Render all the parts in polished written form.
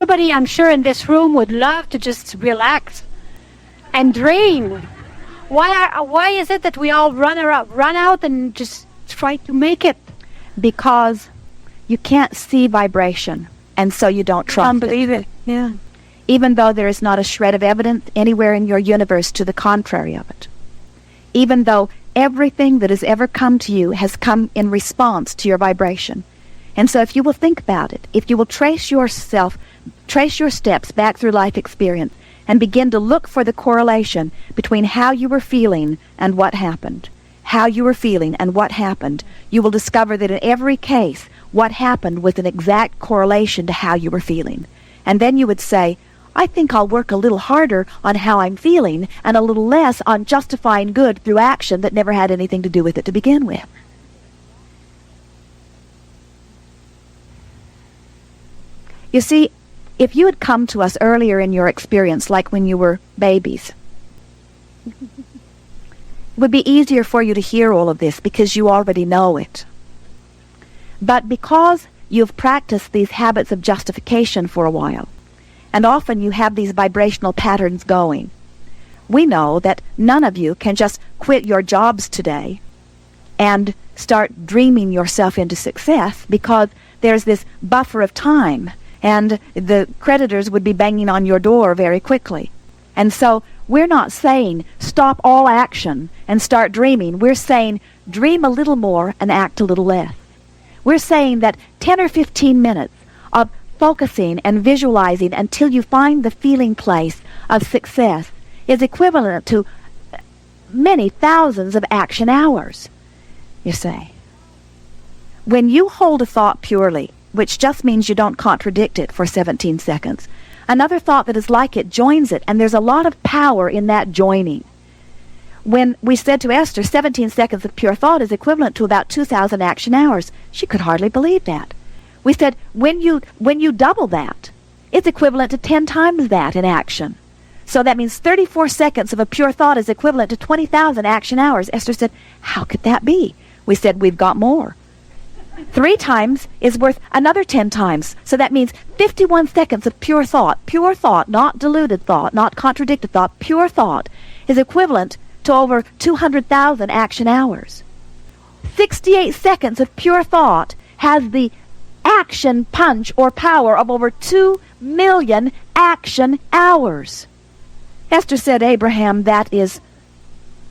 Everybody, I'm sure, in this room would love to just relax and dream. Why is it that we all run out and just try to make it? Because you can't see vibration, and so you don't trust it. Yeah. Even though there is not a shred of evidence anywhere in your universe to the contrary of it. Even though everything that has ever come to you has come in response to your vibration. And so if you will think about it, if you will trace your steps back through life experience and begin to look for the correlation between how you were feeling and what happened, how you were feeling and what happened, you will discover that in every case, what happened was an exact correlation to how you were feeling. And then you would say, I think I'll work a little harder on how I'm feeling and a little less on justifying good through action that never had anything to do with it to begin with. You see, if you had come to us earlier in your experience, like when you were babies, it would be easier for you to hear all of this because you already know it. But because you've practiced these habits of justification for a while, and often you have these vibrational patterns going, we know that none of you can just quit your jobs today and start dreaming yourself into success, because there's this buffer of time, and the creditors would be banging on your door very quickly. And so we're not saying stop all action and start dreaming. We're saying dream a little more and act a little less. We're saying that 10 or 15 minutes of focusing and visualizing until you find the feeling place of success is equivalent to many thousands of action hours, you say. When you hold a thought purely, which just means you don't contradict it for 17 seconds, another thought that is like it joins it, and there's a lot of power in that joining. When we said to Esther, 17 seconds of pure thought is equivalent to about 2,000 action hours, she could hardly believe that. We said, when you double that, it's equivalent to 10 times that in action. So that means 34 seconds of a pure thought is equivalent to 20,000 action hours. Esther said, how could that be? We said, we've got more. 3 times is worth another 10 times. So that means 51 seconds of pure thought, not diluted thought, not contradicted thought, pure thought, is equivalent to over 200,000 action hours. 68 seconds of pure thought has the action punch or power of over 2 million action hours. Esther said, Abraham, that is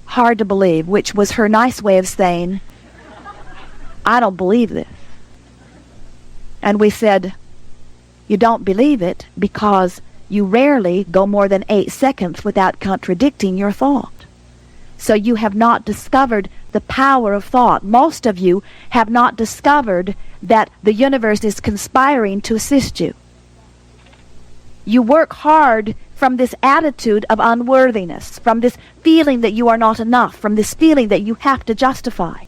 hard to believe, which was her nice way of saying, I don't believe this. And we said, you don't believe it because you rarely go more than 8 seconds without contradicting your thought. So you have not discovered the power of thought. Most of you have not discovered that the universe is conspiring to assist you. You work hard from this attitude of unworthiness, from this feeling that you are not enough, from this feeling that you have to justify.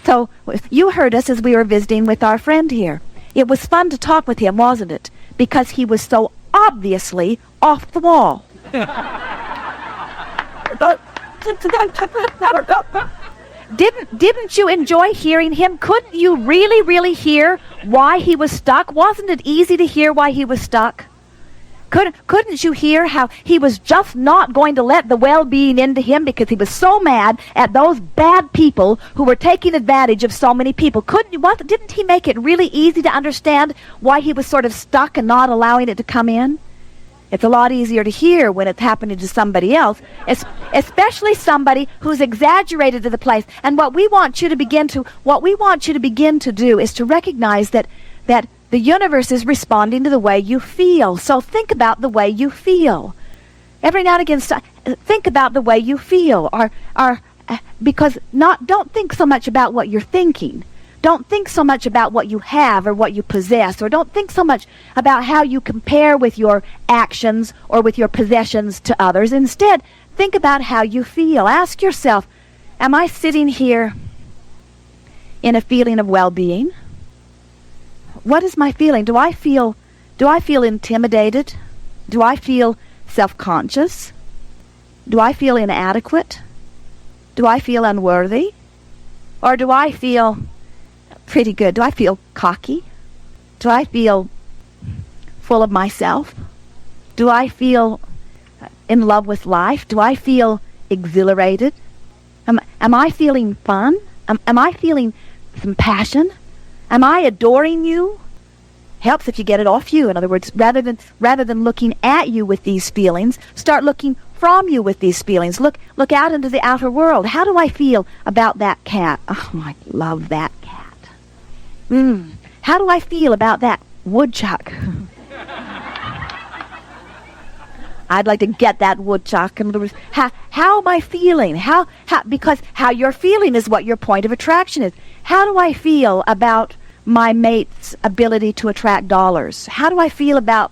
So you heard us as we were visiting with our friend here. It was fun to talk with him, wasn't it? Because he was so obviously off the wall. Didn't you enjoy hearing him? Couldn't you really hear why he was stuck? Wasn't it easy to hear why he was stuck? Couldn't you hear how he was just not going to let the well-being into him because he was so mad at those bad people who were taking advantage of so many people? Didn't he make it really easy to understand why he was sort of stuck and not allowing it to come in? It's a lot easier to hear when it's happening to somebody else, especially somebody who's exaggerated to the place. And what we want you to begin to do is to recognize that the universe is responding to the way you feel. So think about the way you feel. Every now and again, think about the way you feel. Don't think so much about what you're thinking. Don't think so much about what you have or what you possess, or don't think so much about how you compare with your actions or with your possessions to others. Instead, think about how you feel. Ask yourself, am I sitting here in a feeling of well-being? What is my feeling? Do I feel intimidated? Do I feel self-conscious? Do I feel inadequate? Do I feel unworthy? Or do I feel pretty good? Do I feel cocky? Do I feel full of myself? Do I feel in love with life? Do I feel exhilarated? Am I feeling fun? Am I feeling some passion? Am I adoring you? Helps if you get it off you. In other words, rather than looking at you with these feelings, start looking from you with these feelings. Look out into the outer world. How do I feel about that cat? Oh, I love that cat. How do I feel about that woodchuck? I'd like to get that woodchuck. In other words, how am I feeling? Because how you're feeling is what your point of attraction is. How do I feel about my mate's ability to attract dollars? How do I feel about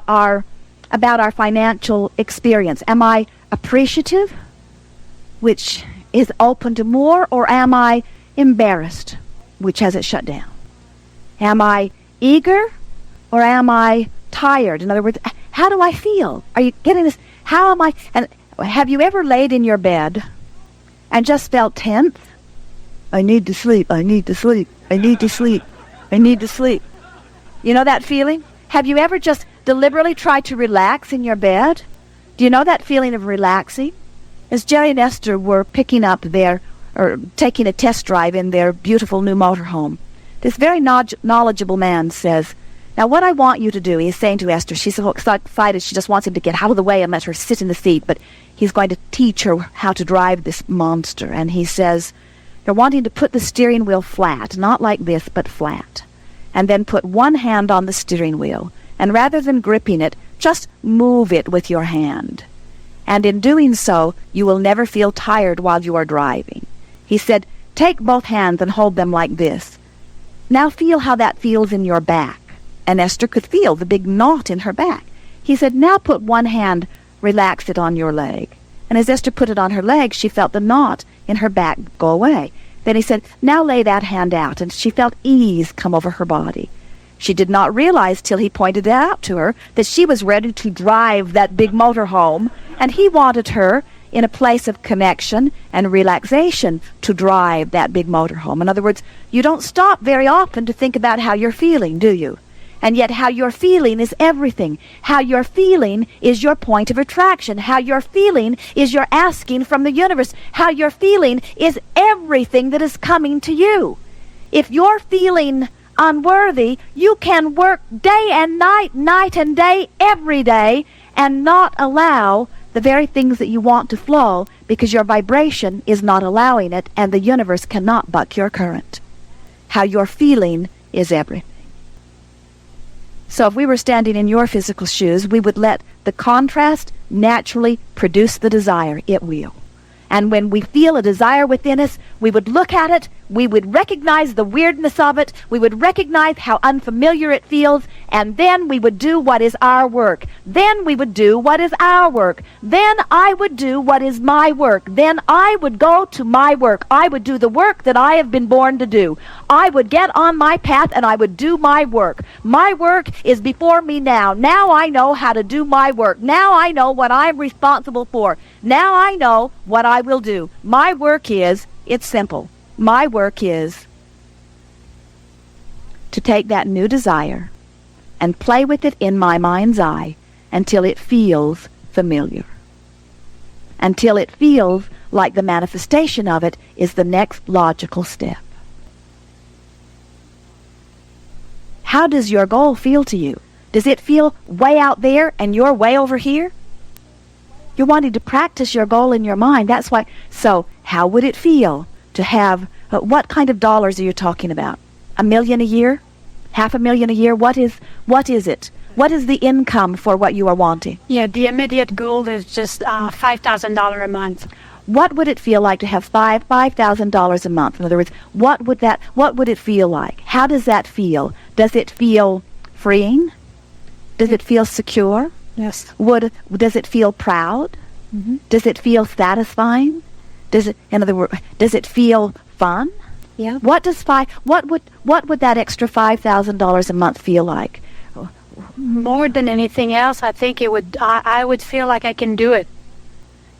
our financial experience? Am I appreciative, which is open to more, or am I embarrassed, which has it shut down? Am I eager, or am I tired? In other words, how do I feel? Are you getting this? How am I? And have you ever laid in your bed and just felt tense? I need to sleep. I need to sleep. I need to sleep. I need to sleep. You know that feeling? Have you ever just deliberately tried to relax in your bed? Do you know that feeling of relaxing? As Jerry and Esther were taking a test drive in their beautiful new motorhome, this very knowledgeable man says, "Now what I want you to do," he's saying to Esther, she's so excited she just wants him to get out of the way and let her sit in the seat, but he's going to teach her how to drive this monster. And he says, "You're wanting to put the steering wheel flat, not like this, but flat. And then put one hand on the steering wheel, and rather than gripping it, just move it with your hand. And in doing so, you will never feel tired while you are driving." He said, "Take both hands and hold them like this. Now feel how that feels in your back." And Esther could feel the big knot in her back. He said, "Now put one hand, relax it on your leg." And as Esther put it on her leg, she felt the knot in her back go away. Then he said, "Now lay that hand out," and she felt ease come over her body. She did not realize till he pointed it out to her that she was ready to drive that big motor home, and he wanted her in a place of connection and relaxation to drive that big motor home. In other words, you don't stop very often to think about how you're feeling, do you? And yet how you're feeling is everything. How you're feeling is your point of attraction. How you're feeling is your asking from the universe. How you're feeling is everything that is coming to you. If you're feeling unworthy, you can work day and night, night and day, every day, and not allow the very things that you want to flow because your vibration is not allowing it, and the universe cannot buck your current. How you're feeling is everything. So if we were standing in your physical shoes, we would let the contrast naturally produce the desire. It will. And when we feel a desire within us, we would look at it, we would recognize the weirdness of it, we would recognize how unfamiliar it feels, and then we would do what is our work. Then we would do what is our work. Then I would do what is my work. Then I would go to my work. I would do the work that I have been born to do. I would get on my path and I would do my work. My work is before me now. Now I know how to do my work. Now I know what I'm responsible for. Now I know what I will do. My work is, it's simple. My work is to take that new desire and play with it in my mind's eye until it feels familiar. Until it feels like the manifestation of it is the next logical step. How does your goal feel to you? Does it feel way out there and you're way over here? You're wanting to practice your goal in your mind. That's why. So how would it feel to have, what kind of dollars are you talking about? $1 million a year? $500,000 a year? What is it? What is the income for what you are wanting? Yeah, the immediate goal is just $5,000 a month. What would it feel like to have $5,000 a month? In other words, what would it feel like? How does that feel? Does it feel freeing? Does it feel secure? Yes. Does it feel proud? Mm-hmm. Does it feel satisfying? In other words, does it feel fun? Yeah. What would that extra $5,000 a month feel like? More than anything else, I think it would. I would feel like I can do it.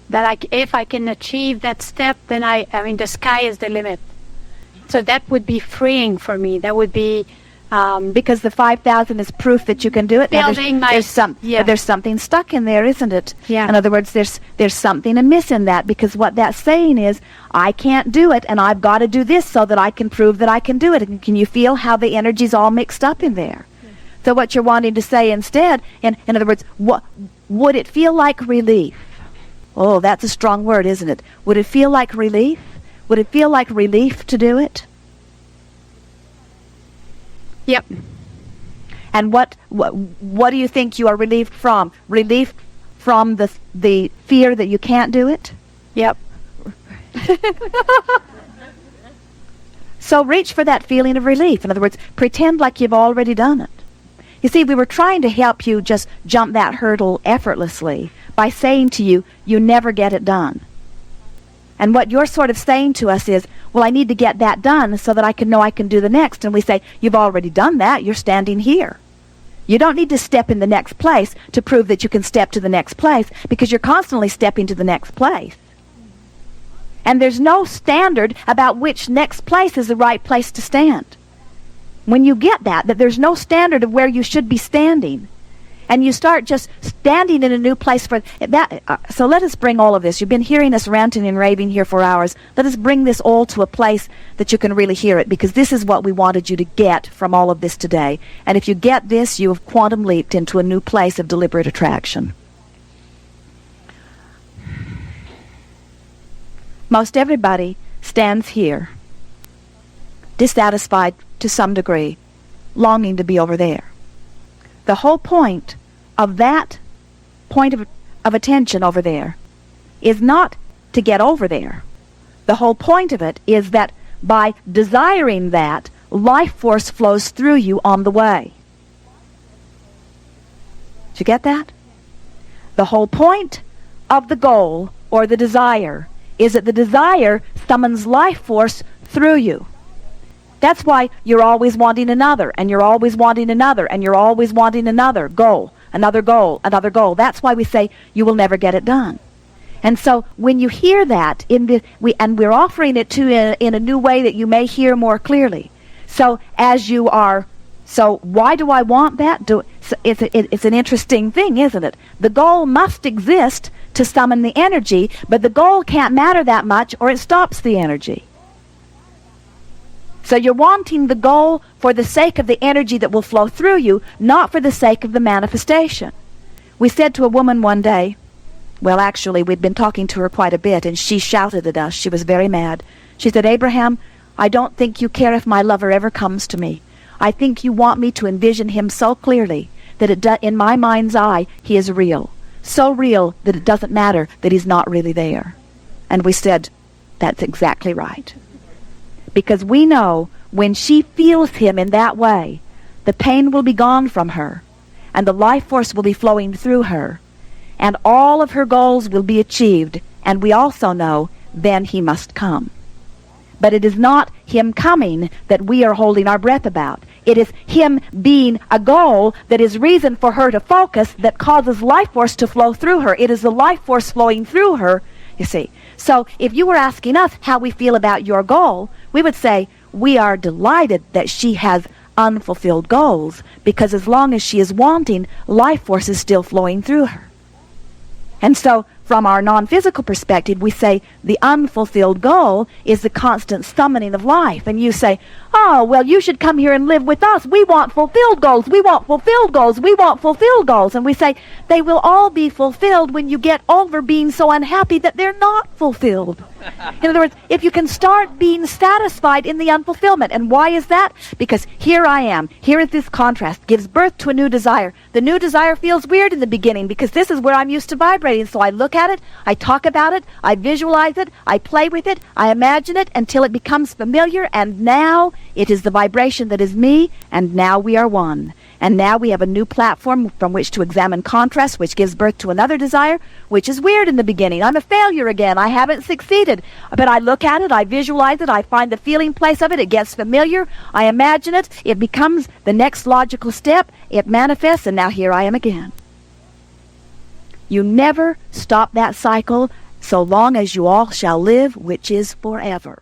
That if I can achieve that step, then I mean, the sky is the limit. So that would be freeing for me. That would be Because the 5,000 is proof that you can do it. Now, Building there's something stuck in there, isn't it? Yeah. In other words, there's something amiss in that, because what that's saying is, I can't do it, and I've got to do this so that I can prove that I can do it. And can you feel how the energy's all mixed up in there? Yeah. So what you're wanting to say instead, in other words, what would it feel like relief? Oh, that's a strong word, isn't it? Would it feel like relief? Would it feel like relief to do it? Yep. And what do you think you are relieved from? Relief from the fear that you can't do it? Yep. So reach for that feeling of relief. In other words, pretend like you've already done it. You see, we were trying to help you just jump that hurdle effortlessly by saying to you, you never get it done. And what you're sort of saying to us is, well, I need to get that done so that I can know I can do the next. And we say, you've already done that. You're standing here. You don't need to step in the next place to prove that you can step to the next place, because you're constantly stepping to the next place. And there's no standard about which next place is the right place to stand. When you get that there's no standard of where you should be standing, and you start just standing in a new place for that. So let us bring all of this. You've been hearing us ranting and raving here for hours. Let us bring this all to a place that you can really hear it, because this is what we wanted you to get from all of this today. And if you get this, you have quantum leaped into a new place of deliberate attraction. Most everybody stands here, dissatisfied to some degree, longing to be over there. The whole point of that point of attention over there is not to get over there. The whole point of it is that by desiring that, life force flows through you on the way. Did you get that? The whole point of the goal or the desire is that the desire summons life force through you. That's why you're always wanting another, and you're always wanting another, and you're always wanting another goal, another goal, another goal. That's why we say you will never get it done. And so when you hear that, we're offering it to you in a new way that you may hear more clearly. So why do I want that? It's an interesting thing, isn't it? The goal must exist to summon the energy, but the goal can't matter that much or it stops the energy. So you're wanting the goal for the sake of the energy that will flow through you, not for the sake of the manifestation. We said to a woman one day, well, actually, we'd been talking to her quite a bit, and she shouted at us. She was very mad. She said, Abraham, I don't think you care if my lover ever comes to me. I think you want me to envision him so clearly that in my mind's eye, he is real. So real that it doesn't matter that he's not really there. And we said, that's exactly right. Because we know when she feels him in that way, the pain will be gone from her, and the life force will be flowing through her, and all of her goals will be achieved, and we also know then he must come. But it is not him coming that we are holding our breath about. It is him being a goal that is reason for her to focus, that causes life force to flow through her. It is the life force flowing through her, you see. So if you were asking us how we feel about your goal, we would say we are delighted that she has unfulfilled goals, because as long as she is wanting, life force is still flowing through her. And so from our non-physical perspective, we say the unfulfilled goal is the constant summoning of life. And you say, oh, well, you should come here and live with us. We want fulfilled goals. We want fulfilled goals. We want fulfilled goals. And we say they will all be fulfilled when you get over being so unhappy that they're not fulfilled. In other words, if you can start being satisfied in the unfulfillment. And why is that? Because here I am. Here is this contrast. Gives birth to a new desire. The new desire feels weird in the beginning because this is where I'm used to vibrating. So I look at it, I talk about it, I visualize it, I play with it, I imagine it until it becomes familiar, and now it is the vibration that is me, and now we are one. And now we have a new platform from which to examine contrast, which gives birth to another desire, which is weird in the beginning. I'm a failure again. I haven't succeeded. But I look at it, I visualize it, I find the feeling place of it, it gets familiar, I imagine it, it becomes the next logical step, it manifests, and now here I am again. You never stop that cycle so long as you all shall live, which is forever.